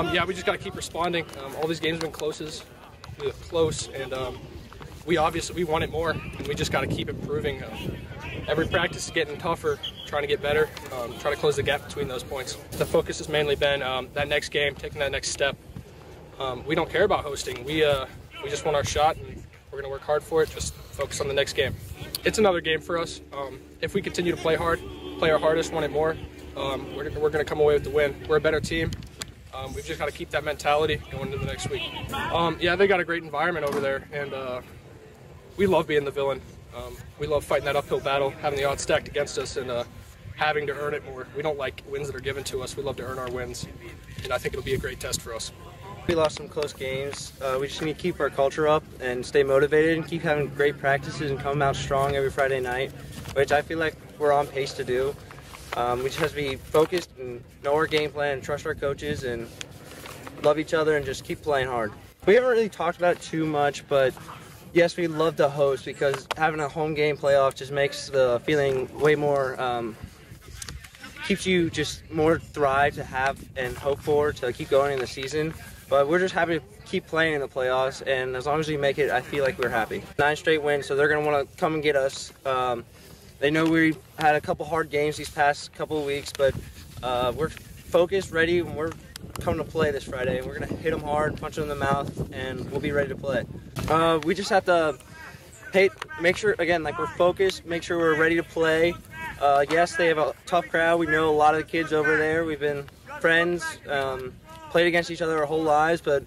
Yeah, we just got to keep responding. All these games have been close, and we obviously want it more, and we just got to keep improving. Every practice is getting tougher, trying to get better, trying to close the gap between those points. The focus has mainly been that next game, taking that next step. We don't care about hosting. We just want our shot, and we're going to work hard for it. Just focus on the next game. It's another game for us. If we continue to play hard, play our hardest, want it more, we're going to come away with the win. We're a better team. We've just got to keep that mentality going into the next week. Yeah, they got a great environment over there, and we love being the villain. We love fighting that uphill battle, having the odds stacked against us, and having to earn it more. We don't like wins that are given to us. We love to earn our wins, and I think it'll be a great test for us. We lost some close games. We just need to keep our culture up and stay motivated and keep having great practices and come out strong every Friday night, which I feel like we're on pace to do. We just have to be focused and know our game plan and trust our coaches and love each other and just keep playing hard. We haven't really talked about it too much, but yes, we love to host because having a home game playoff just makes the feeling way more, keeps you just more thrive to have and hope for to keep going in the season. But we're just happy to keep playing in the playoffs, and as long as we make it, I feel like we're happy. 9 straight wins, so they're going to want to come and get us. They know we had a couple hard games these past couple of weeks, but we're focused, ready, and we're coming to play this Friday. We're going to hit them hard, punch them in the mouth, and we'll be ready to play. We just have to make sure, again, like we're focused, make sure we're ready to play. Yes, they have a tough crowd. We know a lot of the kids over there. We've been friends, played against each other our whole lives, but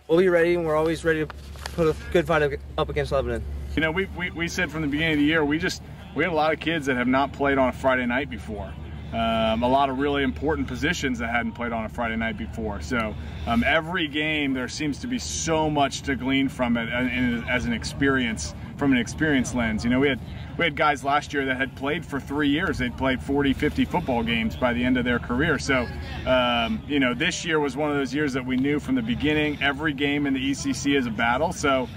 we'll be ready, and we're always ready to put a good fight up against Lebanon. You know, we said from the beginning of the year, we had a lot of kids that have not played on a Friday night before. A lot of really important positions that hadn't played on a Friday night before. So every game there seems to be so much to glean from it as an experience, from an experience lens. You know, we had guys last year that had played for 3 years. They'd played 40, 50 football games by the end of their career. So, you know, this year was one of those years that we knew from the beginning every game in the ECC is a battle. So,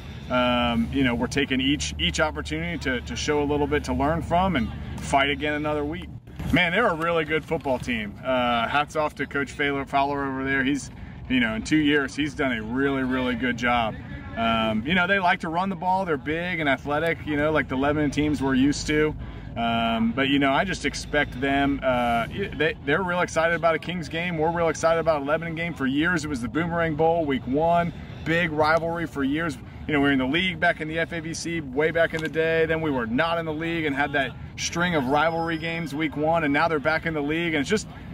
you know, we're taking each opportunity to show a little bit to learn from and fight again another week. Man, they're a really good football team. Hats off to Coach Fowler over there. He's, you know, in 2 years, he's done a really, really good job. You know, they like to run the ball. They're big and athletic, you know, like the Lebanon teams we're used to. But, you know, I just expect them, they're real excited about a Kings game. We're real excited about a Lebanon game. For years, it was the Boomerang Bowl, week 1. Big rivalry for years. You know, we were in the league back in the FAVC way back in the day. Then we were not in the league and had that string of rivalry games week 1, and now they're back in the league. And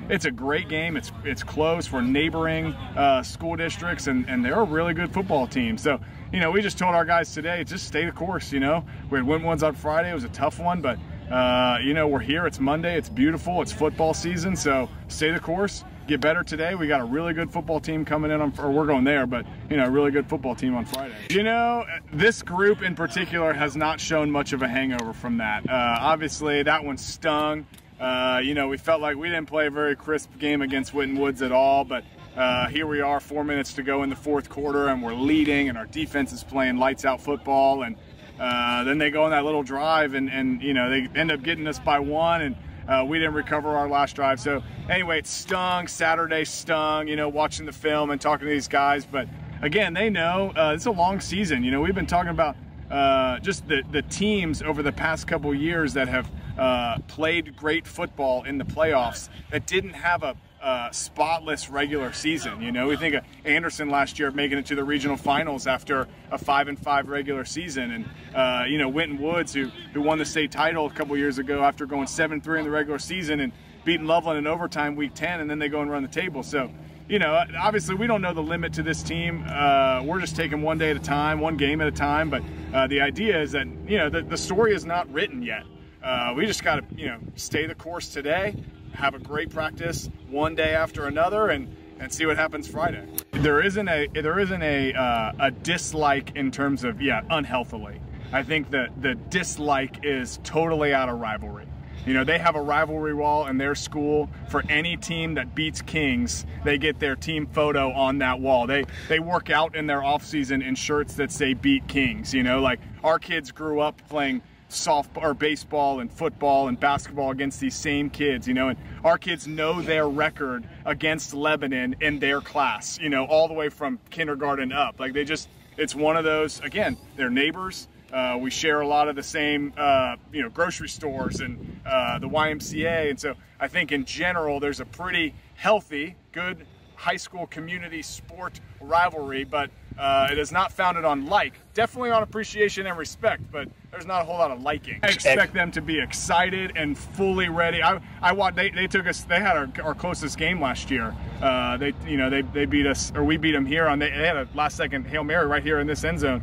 it's a great game. It's close for neighboring school districts, and they're a really good football team. So, you know, we just told our guys today, just stay the course. You know, we had win ones on Friday. It was a tough one, but you know, we're here. It's Monday. It's beautiful. It's football season. So stay the course. Get better today. We got a really good football team coming in, or we're going there, but, you know, a really good football team on Friday. You know, this group in particular has not shown much of a hangover from that. Obviously, that one stung. You know, we felt like we didn't play a very crisp game against Whitten Woods at all, but here we are, 4 minutes to go in the 4th quarter, and we're leading, and our defense is playing lights-out football, and then they go on that little drive, and you know, they end up getting us by 1, and we didn't recover our last drive. So anyway, it stung. Saturday stung, you know, watching the film and talking to these guys. But again, they know it's a long season. You know, we've been talking about just the teams over the past couple years that have played great football in the playoffs that didn't have a spotless regular season. You know, we think of Anderson last year making it to the regional finals after a 5-5 regular season, and you know, Whitten Woods who won the state title a couple years ago after going 7-3 in the regular season and beating Loveland in overtime week 10, and then they go and run the table. So, you know, obviously we don't know the limit to this team. We're just taking one day at a time, one game at a time. But the idea is that, you know, the story is not written yet. We just got to, you know, stay the course today, have a great practice one day after another, and see what happens Friday. There isn't a dislike in terms of, yeah, unhealthily. I think that the dislike is totally out of rivalry. You know, they have a rivalry wall in their school. For any team that beats Kings, they get their team photo on that wall. They work out in their off season in shirts that say "Beat Kings." You know, like our kids grew up playing softball or baseball and football and basketball against these same kids, you know, and our kids know their record against Lebanon in their class, you know, all the way from kindergarten up. Like, it's one of those, again, they're neighbors. We share a lot of the same, you know, grocery stores and the YMCA. And so I think in general, there's a pretty healthy, good high school community sport rivalry, but it is not founded on definitely on appreciation and respect, but there's not a whole lot of liking. I expect them to be excited and fully ready. They took us, they had our closest game last year. They beat us, or we beat them here they had a last second Hail Mary right here in this end zone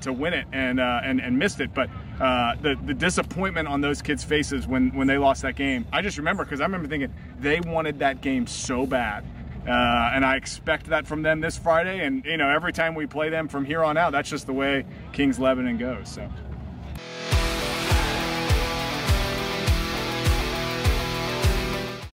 to win it and missed it. But the disappointment on those kids' faces when they lost that game, I just remember, because I remember thinking they wanted that game so bad. And I expect that from them this Friday, and you know, every time we play them from here on out, that's just the way Kings Lebanon goes. So.